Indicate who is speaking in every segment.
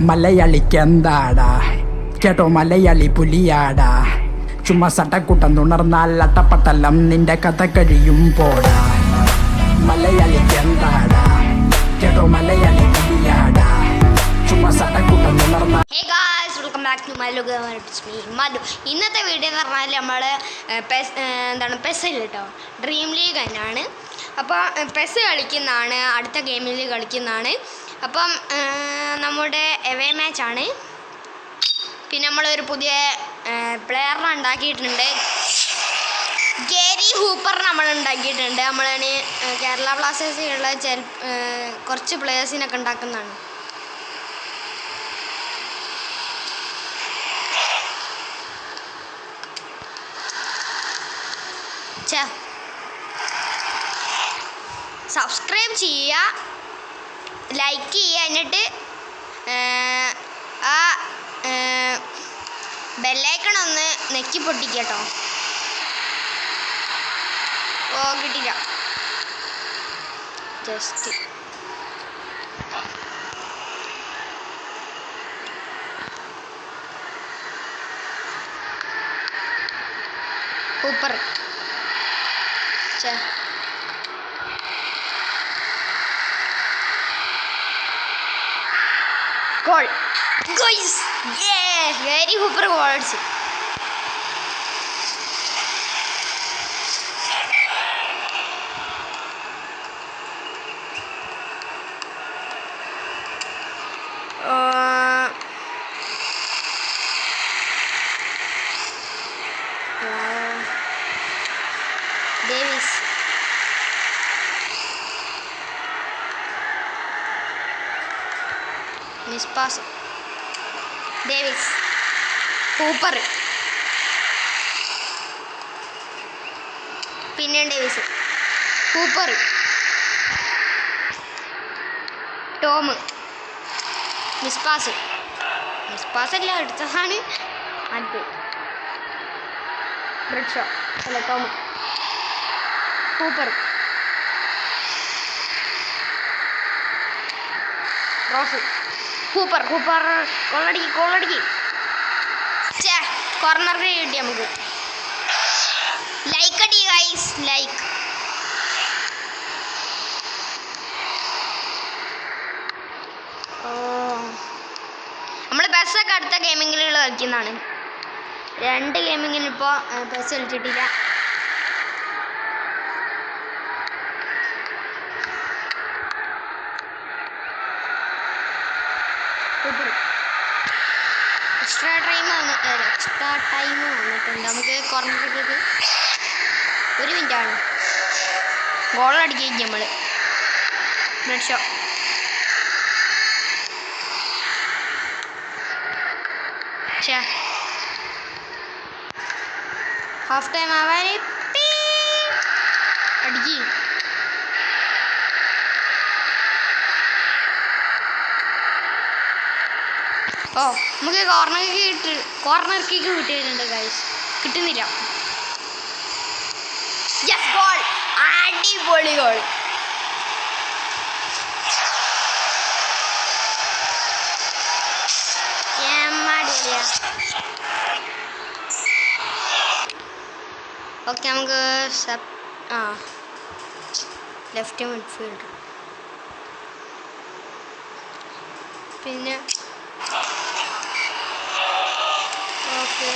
Speaker 1: മലയാളിക്കെന്താടാ കേട്ടോ മലയാളി പുലിയാടാ ചുമ്മാ സട്ടക്കുട്ടം തുണർന്നാൽ അട്ടപ്പട്ടലം നിന്റെ കഥ കഴിയും പോടാ മലയാളിക്കെന്താടാ കേട്ടോ മലയാളി പുലിയാടാ ചുമ്മാ സട്ടക്കുട്ടം തുണർന്നാൽ.
Speaker 2: Hey guys, welcome back to my logo. It's me, Madhu. ഇന്നത്തെ വീഡിയോ എന്ന് പറഞ്ഞാൽ നമ്മൾ പെസ് കേട്ടോ, ഡ്രീം ലീഗ് തന്നെയാണ്. അപ്പോൾ പെസ് കളിക്കുന്നതാണ്, അടുത്ത ഗെയിമിൽ കളിക്കുന്നതാണ്. അപ്പം നമ്മുടെ എവേ മാച്ചാണ്. പിന്നെ നമ്മളൊരു പുതിയ പ്ലെയറിനെ ഉണ്ടാക്കിയിട്ടുണ്ട്, ഗേരി ഹൂപ്പറിനെ നമ്മൾ ഉണ്ടാക്കിയിട്ടുണ്ട്. നമ്മളാണ് കേരള ബ്ലാസ്റ്റേഴ്സിലുള്ള കുറച്ച് പ്ലെയേഴ്സിനൊക്കെ ഉണ്ടാക്കുന്നതാണ്. സബ്സ്ക്രൈബ് ചെയ്യുക, ലൈക്ക് ചെയ്യുക, എന്നിട്ട് ആ ബെല്ലൈക്കൺ ഒന്ന് നെക്കി പൊട്ടിക്കട്ടോ. ഓ കിട്ടില്ല, just super. Goal guys, Gary Hooper goal അടിച്ചു. ഡേവിസ് മിസ്പാസ്, ഡേവിസ്, ഹൂപ്പർ, പിന്നെ ഡേവിസ്, ഹൂപ്പർ, ടോം, മിസ്പാസ് അല്ല എടുത്തതാണ് അത്, ബ്രിഡ് ഷോ അല്ല ടോം, ഹൂപ്പർ, റോസ്, ഹൂപ്പർ കോളടിക്ക്. കോർണറിൽ കിട്ടി നമുക്ക്. ലൈക്ക് അടി ഗൈസ്, ലൈക്ക്. നമ്മൾ ബസ്സൊക്കെ അടുത്ത ഗെയിമിങ്ങിലുള്ള കളിക്കുന്നതാണ്. 2 ഗെയിമിങ്ങിന് ഇപ്പോൾ ബസ് കളിച്ചിട്ടില്ല. എക്സ്ട്രാ ടൈം വന്നിട്ടുണ്ട്. നമുക്ക് കോർണറിലേക്ക് 1 മിനിറ്റാണ്. ഗോളടിക്കും നമ്മൾ. ബ്ലഡ് ഷോ, ഹാഫ് ടൈം ആവാൻ അടിക്കി. ഓ നമുക്ക് കോർണർ കിക്ക് കിട്ടിയിട്ടുണ്ട് ഗൈസ്, കിട്ടുന്നില്ല. യെസ്, ഗോൾ, അടിപൊളി ഗോൾ. ഓക്കെ, നമുക്ക് ലെഫ്റ്റ് മിഡ്ഫീൽഡർ, പിന്നെ ഓക്കെ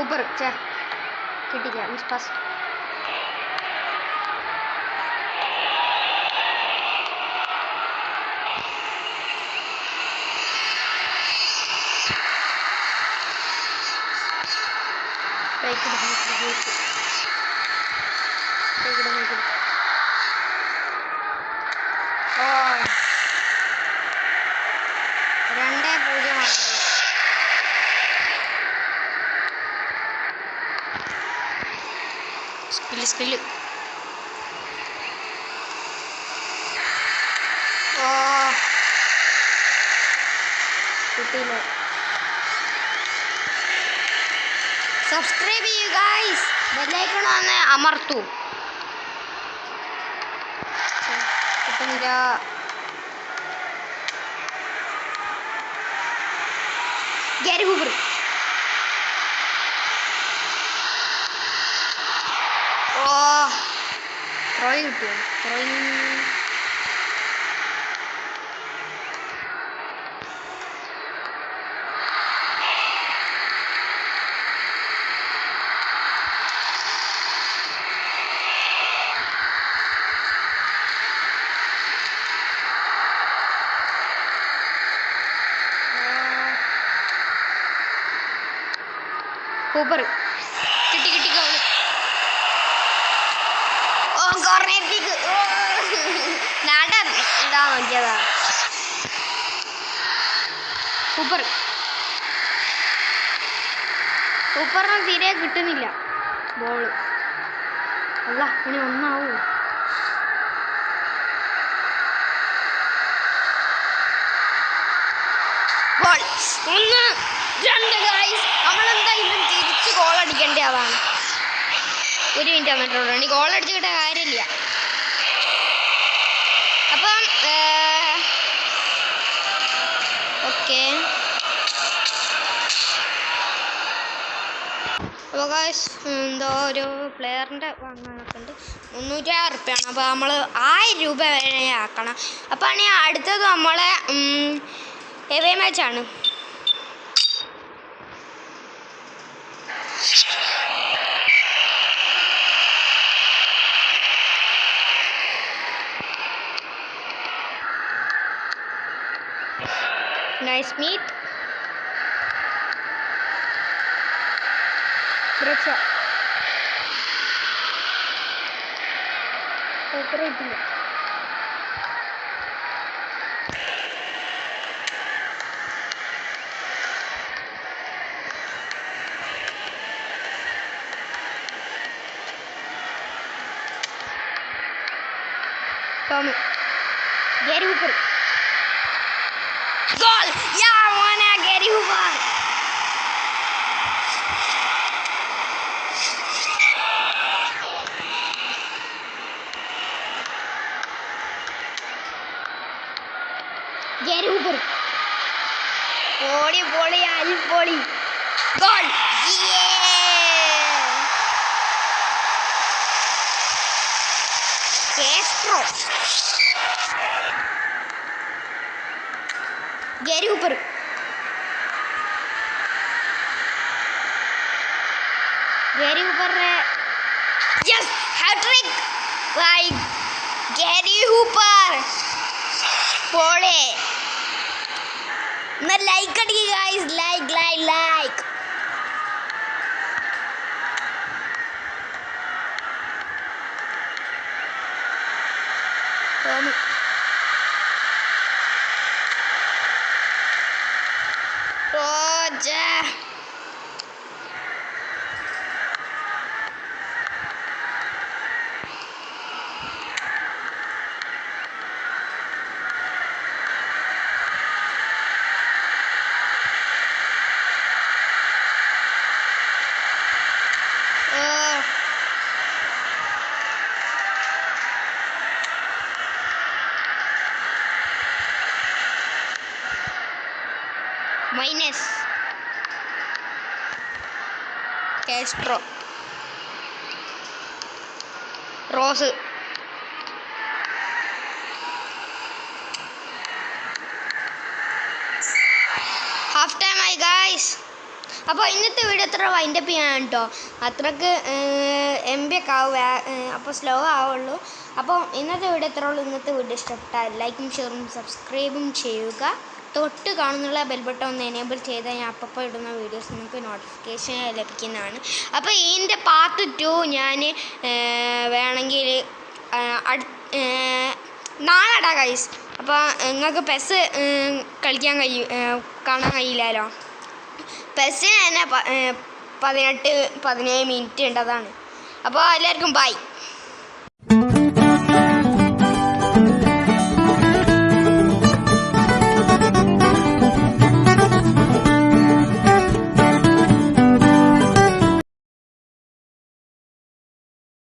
Speaker 2: ഊപ്പർ കിട്ടില്ല. മിസ് പാസ്, ഓ 2-0. സ്കില്ല് ഓ കിട്ടിയില്ല. സബ്സ്ക്രൈബ് ചെയ്യൂ ഗൈസ്. ബെല്ലൈക്കൺ ഒന്ന് അമർത്തൂ. കിട്ടുന്നില്ല. Gary Hooper. ഓ ട്രോയ് കിട്ടുമോ? ട്രോയ് ഹൂപ്പർ കിട്ടി കിട്ടി ഗോൾ. ഓ കോർണറിലേക്ക് നാട എന്താ നോക്കിയതാ. ഹൂപ്പർ ഹൂപ്പറിന് തീരെ കിട്ടുന്നില്ല ബോള്. അല്ല ഇനി ഒന്നാവൂ. ഗോൾ. 1-2 ഗൈസ്. നമ്മളെന്തായാലും തിരിച്ച് ഗോൾ അടിക്കേണ്ട അതാണ്. 1 മിനിറ്റ് വന്നിട്ടുള്ളൂ. ഇനി ഗോൾ അടിച്ചിട്ട് കാര്യമില്ല. അപ്പം ഓക്കെ. അപ്പോൾ ഗൈസ് എന്തോ ഒരു പ്ലെയറിൻ്റെ വാങ്ങാനൊക്കെ ഉണ്ട്. 306 റുപ്യാണ്. അപ്പോൾ നമ്മൾ 1000 രൂപ വരെ ആക്കണം. അപ്പോൾ ആണെങ്കിൽ അടുത്തത് നമ്മളെ away മാച്ചാണ്. Nice meet. Great. Operating. Come. Gary Hooper. Goal! Yeah, mana Gary Hooper. Gary Hooper. Volley, Alif volley. Goal! Yeah! Castro. Gary Hooper. Gary Hooper. Yes, hat trick by Gary Hooper. Pole. Na like it guys, like. Come. Roja. Minus Castro Rose. Half time ആയി guys. അപ്പോൾ ഇന്നത്തെ video അത്ര wind up ചെയ്യാൻ കേട്ടോ. അത്രക്ക് MB ഒക്കെ ആവും, അപ്പോൾ സ്ലോ ആവുള്ളൂ. അപ്പോൾ ഇന്നത്തെ വീഡിയോ എത്ര ഉള്ളൂ. ഇന്നത്തെ വീഡിയോ ഇഷ്ടപ്പെട്ടാൽ ലൈക്കും ഷെയറും സബ്സ്ക്രൈബും ചെയ്യുക. തൊട്ട് കാണുന്നുള്ള ബെൽ ബട്ടൺ ഒന്ന് എനേബിൾ ചെയ്താൽ ഞാൻ അപ്പോൾ ഇടുന്ന വീഡിയോസ് നിങ്ങൾക്ക് നോട്ടിഫിക്കേഷൻ ലഭിക്കുന്നതാണ്. അപ്പോൾ ഇതിൻ്റെ പാർട്ട് 2 ഞാൻ വേണമെങ്കിൽ നാളെ ഇടാം ഗൈസ്. അപ്പോൾ നിങ്ങൾക്ക് പെസ് കളിക്കാൻ കാണാൻ കഴിയില്ലല്ലോ. പെസ്സിന് തന്നെ 18-17 മിനിറ്റ് ഉണ്ട്. അതാണ്. അപ്പോൾ എല്ലാവർക്കും ബൈ.